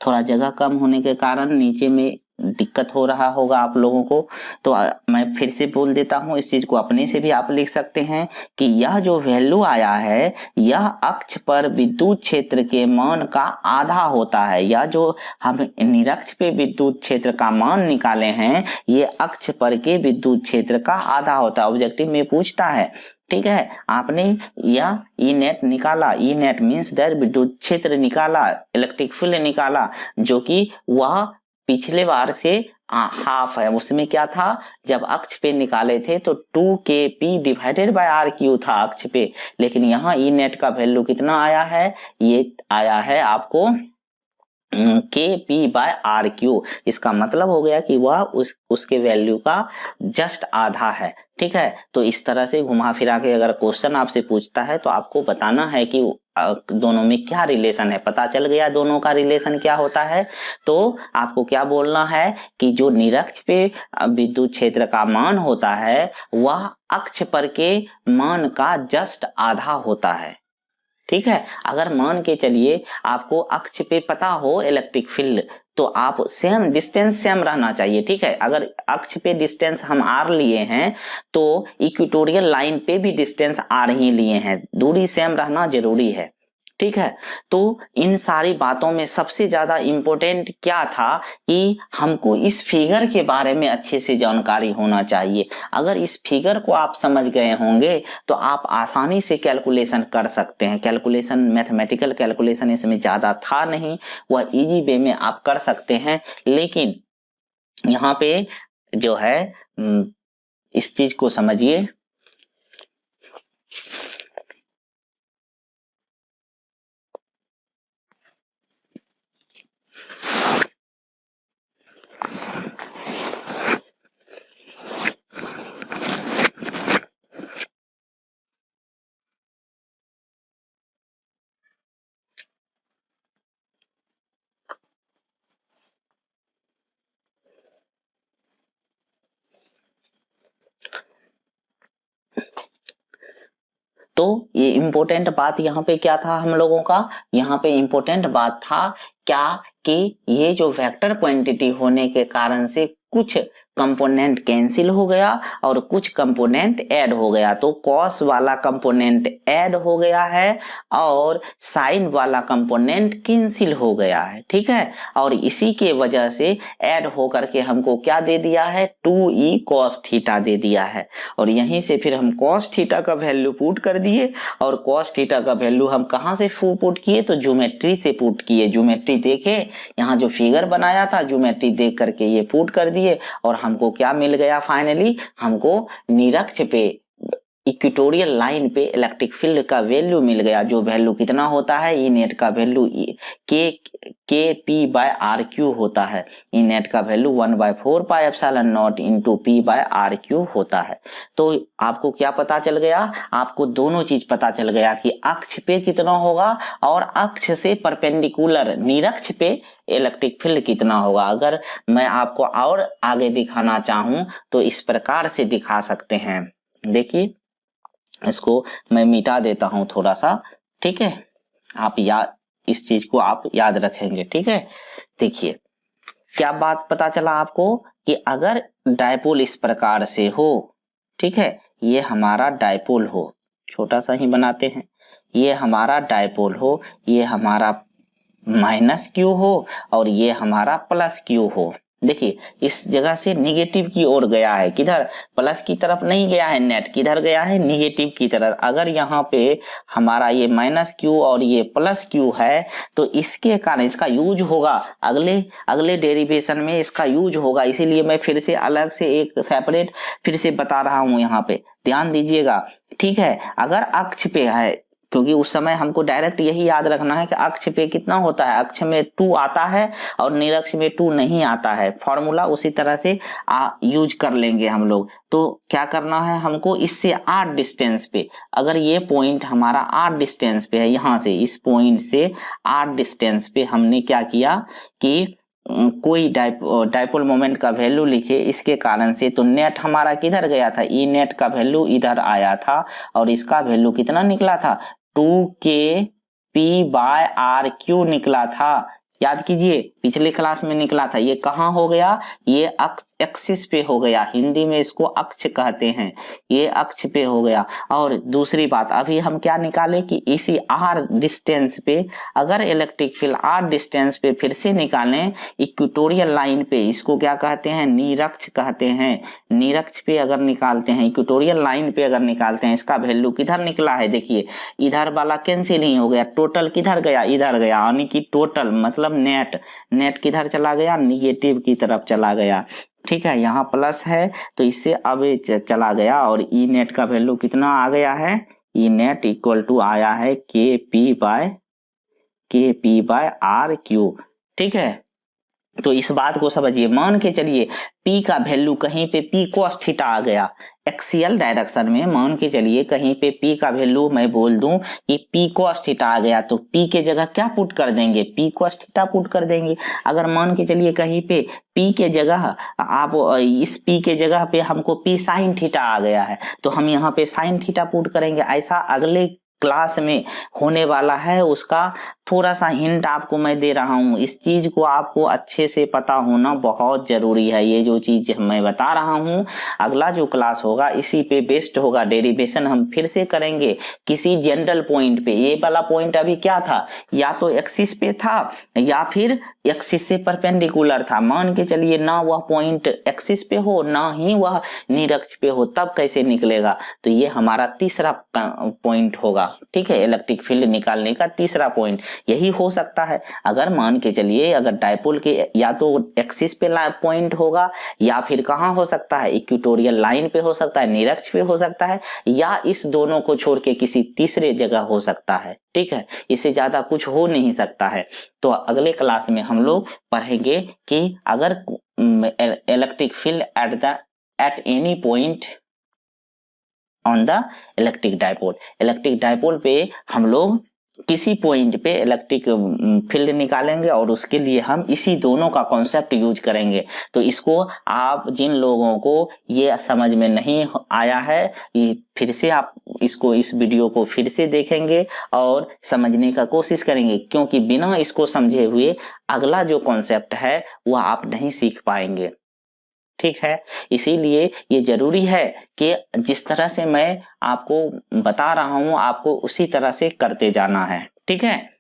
थोड़ा जगह कम होने के कारण नीचे में दिक्कत हो रहा होगा आप लोगों को, तो मैं फिर से बोल देता हूं, इस चीज को अपने से भी आप लिख सकते हैं कि यह जो वैल्यू आया है यह अक्ष पर विद्युत क्षेत्र के मान का आधा होता है, या जो हम निरक्ष पे विद्युत क्षेत्र का मान निकाले हैं ये अक्ष पर के विद्युत क्षेत्र का आधा होता है, ऑब्जेक्टिव में पूछता है, ठीक है, आपने यह ई नेट निकाला, ई नेट मीन्स दैट विद्युत क्षेत्र निकाला, इलेक्ट्रिक फील्ड निकाला, जो कि वह पिछले बार से हाफ है, उसमें क्या था, जब अक्ष पे निकाले थे तो 2 K P divided by R Q था अक्ष पे, लेकिन यहाँ ई नेट का वैल्यू कितना आया है, ये आया है आपको के पी बाय आर क्यू, इसका मतलब हो गया कि वह उसके वैल्यू का जस्ट आधा है, ठीक है। तो इस तरह से घुमा फिरा के अगर क्वेश्चन आपसे पूछता है तो आपको बताना है कि दोनों में क्या रिलेशन है, पता चल गया दोनों का रिलेशन क्या होता है, तो आपको क्या बोलना है कि जो निरक्ष पे विद्युत क्षेत्र का मान होता है वह अक्ष पर के मान का जस्ट आधा होता है, ठीक है। अगर मान के चलिए आपको अक्ष पे पता हो इलेक्ट्रिक फील्ड, तो आप सेम डिस्टेंस सेम रहना चाहिए, ठीक है। अगर अक्ष पे डिस्टेंस हम आर लिए हैं तो इक्वेटोरियल लाइन पे भी डिस्टेंस आर ही लिए हैं, दूरी सेम रहना जरूरी है, ठीक है। तो इन सारी बातों में सबसे ज्यादा इंपॉर्टेंट क्या था कि हमको इस फिगर के बारे में अच्छे से जानकारी होना चाहिए। अगर इस फिगर को आप समझ गए होंगे तो आप आसानी से कैलकुलेशन कर सकते हैं, कैलकुलेशन मैथमेटिकल कैलकुलेशन इसमें ज्यादा था नहीं, वह इजी वे में आप कर सकते हैं, लेकिन यहाँ पे जो है इस चीज को समझिए, तो ये इम्पोर्टेंट बात यहाँ पे क्या था हम लोगों का, यहाँ पे इम्पोर्टेंट बात था क्या कि ये जो वेक्टर क्वांटिटी होने के कारण से कुछ कंपोनेंट कैंसिल हो गया और कुछ कंपोनेंट ऐड हो गया। तो कॉस वाला कंपोनेंट ऐड हो गया है और साइन वाला कंपोनेंट कैंसिल हो गया है, ठीक है। और इसी के वजह से ऐड होकर के हमको क्या दे दिया है, 2e cos थीटा दे दिया है। और यहीं से फिर हम cos थीटा का वैल्यू पुट कर दिए और cos थीटा का वैल्यू हम कहाँ से पुट किए, तो ज्योमेट्री से पुट किए। ज्योमेट्री देखे, यहाँ जो फिगर बनाया था ज्योमेट्री देख करके ये पुट कर दिए और हमको क्या मिल गया, फाइनली हमको निरक्ष पे इक्वेटोरियल लाइन पे इलेक्ट्रिक फील्ड का वैल्यू मिल गया, जो वैल्यू कितना होता है, ई नेट का value K P by R Q होता है। ई नेट का value 1/4 pi epsilon naught into P by R Q होता है। तो आपको क्या पता चल गया, आपको दोनों चीज पता चल गया कि अक्ष पे कितना होगा और अक्ष से परपेंडिकुलर निरक्ष पे इलेक्ट्रिक फील्ड कितना होगा। अगर मैं आपको और आगे दिखाना चाहूं तो इस प्रकार से दिखा सकते हैं। देखिए, इसको मैं मिटा देता हूं थोड़ा सा, ठीक है। आप इस चीज को आप याद रखेंगे, ठीक है। देखिए क्या बात पता चला आपको कि अगर डायपोल इस प्रकार से हो, ठीक है, ये हमारा डायपोल हो, छोटा सा ही बनाते हैं, ये हमारा डायपोल हो, ये हमारा माइनस क्यू हो और ये हमारा प्लस क्यू हो। देखिए इस जगह से निगेटिव की ओर गया है, किधर, प्लस की तरफ नहीं गया है, नेट किधर गया है, निगेटिव की तरफ। अगर यहाँ पे हमारा ये माइनस क्यू और ये प्लस क्यू है तो इसके कारण इसका यूज होगा, अगले डेरिवेशन में इसका यूज होगा। इसीलिए मैं फिर से अलग से एक सेपरेट फिर से बता रहा हूं, यहाँ पे ध्यान दीजिएगा, ठीक है। अगर अक्ष पे है, क्योंकि उस समय हमको डायरेक्ट यही याद रखना है कि अक्ष पे कितना होता है, अक्ष में 2 आता है और निरक्ष में 2 नहीं आता है। फॉर्मूला उसी तरह से यूज कर लेंगे हम लोग। तो क्या करना है हमको, इससे 8 डिस्टेंस पे, अगर ये पॉइंट हमारा 8 डिस्टेंस पे है, यहाँ से इस पॉइंट से 8 डिस्टेंस पे हमने क्या किया कि कोई डायपोल मोमेंट का वैल्यू लिखे इसके कारण से। तो नेट हमारा किधर गया था, ई नेट का वैल्यू इधर आया था और इसका वैल्यू कितना निकला था, 2k p bye R Q निकला था। याद कीजिए पिछले क्लास में निकला था। ये कहाँ हो गया, ये एक्सिस पे हो गया, हिंदी में इसको अक्ष कहते हैं, ये अक्ष पे हो गया। और दूसरी बात अभी हम क्या निकाले कि इसी r डिस्टेंस पे अगर इलेक्ट्रिक फील्ड r डिस्टेंस पे फिर से निकालें इक्वेटोरियल लाइन पे, इसको क्या कहते हैं, निरक्ष कहते हैं। निरक्ष पे अगर निकालते हैं, इक्वेटोरियल लाइन पे अगर निकालते हैं, इसका वैल्यू किधर निकला है, देखिए इधर वाला कैंसिल नहीं हो गया, टोटल किधर गया, इधर गया, यानी कि टोटल मतलब नेट किधर चला गया, निगेटिव की तरफ चला गया, ठीक है। यहाँ प्लस है तो इससे अब चला गया और ई नेट का वैल्यू कितना आ गया है, ई नेट इक्वल टू आया है के पी बाय आर क्यू, ठीक है। तो इस बात को समझिए, मान के चलिए P का वैल्यू कहीं पे P cos थीटा आ गया, एक्सियल डायरेक्शन में मान के चलिए कहीं पे P का वैल्यू मैं बोल दूं कि P cos थीटा आ गया, तो P के जगह क्या पुट कर देंगे, P cos थीटा पुट कर देंगे। अगर मान के चलिए कहीं पे P के जगह आप इस P के जगह पे हमको P sin थीटा आ गया है तो हम यहाँ पे sin थीटा पुट करेंगे। ऐसा अगले क्लास में होने वाला है, उसका थोड़ा सा हिंट आपको मैं दे रहा हूं। इस चीज को आपको अच्छे से पता होना बहुत जरूरी है। ये जो चीज मैं बता रहा हूं अगला जो क्लास होगा इसी पे बेस्ड होगा। डेरिवेशन हम फिर से करेंगे किसी जनरल पॉइंट पे। ये वाला पॉइंट अभी क्या था, या तो एक्सिस पे था या फिर एक्सिस से परपेंडिकुलर था। मान के चलिए ना वह पॉइंट एक्सिस पे हो ना ही वह निरक्ष पे हो, तब कैसे निकलेगा, तो ये हमारा तीसरा पॉइंट होगा, ठीक है। इलेक्ट्रिक फील्ड निकालने का तीसरा पॉइंट यही हो सकता है। अगर मान के चलिए अगर डायपोल के या तो एक्सिस पे पॉइंट होगा या फिर कहां हो सकता है, इक्वेटोरियल लाइन पे हो सकता है, निरक्ष पे हो सकता है, या इस दोनों को छोड़ के किसी तीसरे जगह हो सकता है, ठीक है। इससे ज्यादा कुछ हो नहीं सकता है। तो अगले क्लास में हम लोग पढ़ेंगे कि अगर electric field at any point on the electric dipole पे हम लोग किसी पॉइंट पे इलेक्ट्रिक फील्ड निकालेंगे और उसके लिए हम इसी दोनों का कॉन्सेप्ट यूज करेंगे। तो इसको आप जिन लोगों को ये समझ में नहीं आया है, ये फिर से आप इसको इस वीडियो को फिर से देखेंगे और समझने का कोशिश करेंगे, क्योंकि बिना इसको समझे हुए अगला जो कॉन्सेप्ट है वह आप नहीं सीख पाएंगे। ठीक है, इसीलिए ये जरूरी है कि जिस तरह से मैं आपको बता रहा हूं आपको उसी तरह से करते जाना है। ठीक है,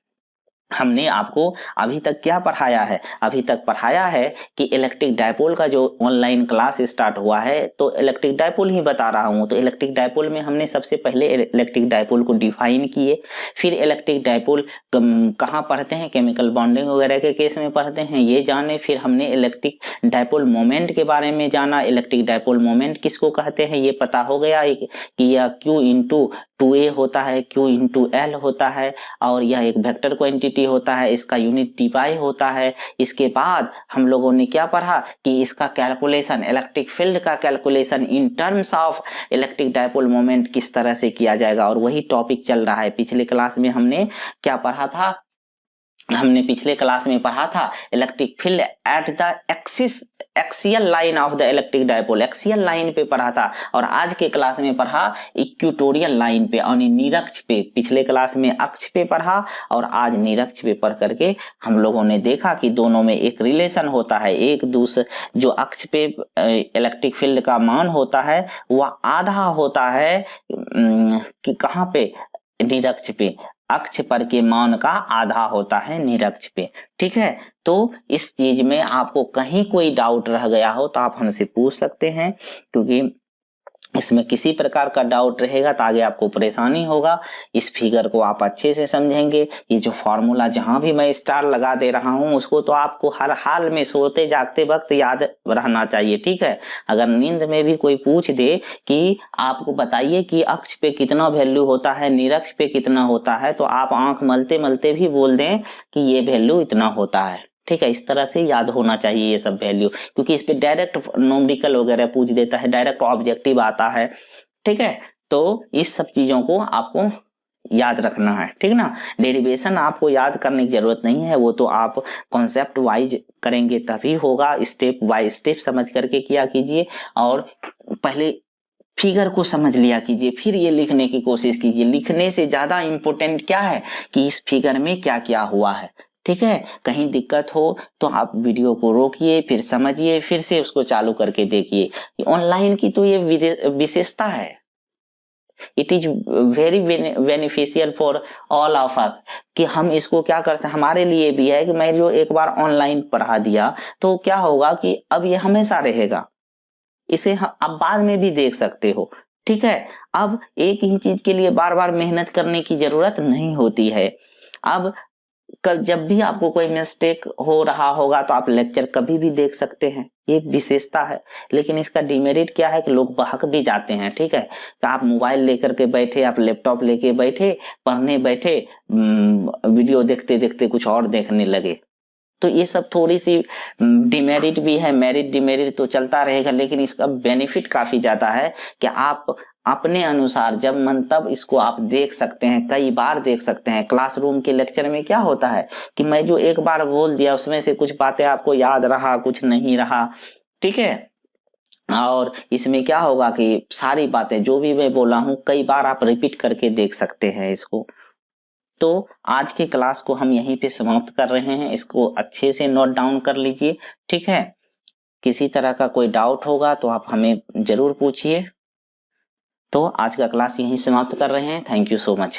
हमने आपको अभी तक क्या पढ़ाया है? अभी तक पढ़ाया है कि इलेक्ट्रिक डायपोल का जो ऑनलाइन क्लास स्टार्ट हुआ है, तो इलेक्ट्रिक डायपोल ही बता रहा हूं। तो इलेक्ट्रिक डायपोल में हमने सबसे पहले इलेक्ट्रिक डायपोल को डिफाइन किए, फिर इलेक्ट्रिक डायपोल कहाँ पढ़ते हैं, केमिकल बॉन्डिंग वगैरह के केस में पढ़ते हैं, ये जाने। फिर हमने इलेक्ट्रिक डायपोल मोमेंट के बारे में जाना, इलेक्ट्रिक डायपोल मोमेंट किसको कहते हैं ये पता हो गया कि यह Q इंटू 2A होता है, Q इंटू L होता है, और यह एक वेक्टर क्वांटिटी होता है, इसका यूनिट dpi होता है। इसके बाद हम लोगों ने क्या पढ़ा कि इसका कैलकुलेशन, इलेक्ट्रिक फील्ड का calculation in terms of electric dipole moment किस तरह से किया जाएगा, और वही टॉपिक चल रहा है। पिछले क्लास में हमने क्या पढ़ा था? हमने पिछले क्लास में पढ़ा था electric field at the axial line of the electric dipole, axial line पे पढ़ा था, और आज के क्लास में पढ़ा इक्वेटोरियल लाइन पे यानी निरक्ष पे। पिछले क्लास में अक्ष पे पढ़ा और आज निरक्ष पे पढ़ करके हम लोगों ने देखा कि दोनों में एक रिलेशन होता है। एक दूसरे जो अक्ष पे इलेक्ट्रिक फील्ड का मान होता है वह आधा होता है कि कहाँ पे? निरक्ष पे। अक्ष पर के मान का आधा होता है निरक्ष पे। ठीक है, तो इस चीज में आपको कहीं कोई डाउट रह गया हो तो आप हमसे पूछ सकते हैं, क्योंकि इसमें किसी प्रकार का डाउट रहेगा तो आगे आपको परेशानी होगा। इस फिगर को आप अच्छे से समझेंगे। ये जो फॉर्मूला जहां भी मैं स्टार लगा दे रहा हूं उसको तो आपको हर हाल में सोते जागते वक्त याद रहना चाहिए। ठीक है, अगर नींद में भी कोई पूछ दे कि आपको बताइए कि अक्ष पे कितना वैल्यू होता है, निरक्ष पे कितना होता है, तो आप आंख मलते मलते भी बोल दें कि ये वैल्यू इतना होता है। ठीक है, इस तरह से याद होना चाहिए ये सब वैल्यू, क्योंकि इस पे डायरेक्ट न्यूमेरिकल वगैरह पूछ देता है, डायरेक्ट ऑब्जेक्टिव आता है। ठीक है, तो इस सब चीजों को आपको याद रखना है। ठीक ना, डेरिवेशन आपको याद करने की जरूरत नहीं है, वो तो आप कॉन्सेप्ट वाइज करेंगे तभी होगा। स्टेप बाय स्टेप समझ करके किया कीजिए, और पहले फिगर को समझ लिया कीजिए, फिर ये लिखने की कोशिश कीजिए। लिखने से ज्यादा इंपॉर्टेंट क्या है कि इस फिगर में क्या क्या हुआ है। ठीक है, कहीं दिक्कत हो तो आप वीडियो को रोकिए, फिर समझिए, फिर से उसको चालू करके देखिए। ऑनलाइन की तो ये विशेषता है। It is very beneficial for all of us कि हम इसको क्या कर सकते। हमारे लिए भी है कि मैं जो एक बार ऑनलाइन पढ़ा दिया तो क्या होगा कि अब ये हमेशा रहेगा, इसे आप बाद में भी देख सकते हो। ठीक है, अब एक ही चीज के लिए बार बार मेहनत करने की जरूरत नहीं होती है। अब जब भी आपको कोई मिस्टेक हो रहा होगा तो आप लेक्चर कभी भी देख सकते हैं, ये विशेषता है। लेकिन इसका डिमेरिट क्या है कि लोग बहक भी जाते हैं। ठीक है, तो आप मोबाइल लेकर के बैठे, आप लैपटॉप लेके बैठे, पढ़ने बैठे, वीडियो देखते देखते कुछ और देखने लगे, तो ये सब थोड़ी सी डिमेरिट भी है। मेरिट डिमेरिट तो चलता रहेगा, लेकिन इसका बेनिफिट काफी ज्यादा है कि आप अपने अनुसार जब मन तब इसको आप देख सकते हैं, कई बार देख सकते हैं। क्लासरूम के लेक्चर में क्या होता है कि मैं जो एक बार बोल दिया उसमें से कुछ बातें आपको याद रहा, कुछ नहीं रहा। ठीक है, और इसमें क्या होगा कि सारी बातें जो भी मैं बोला हूं कई बार आप रिपीट करके देख सकते हैं इसको। तो आज के क्लास को हम यहीं पे समाप्त कर रहे हैं, इसको अच्छे से नोट डाउन कर लीजिए। ठीक है, किसी तरह का कोई डाउट होगा तो आप हमें जरूर पूछिए। तो आज का क्लास यहीं समाप्त कर रहे हैं। Thank you so much.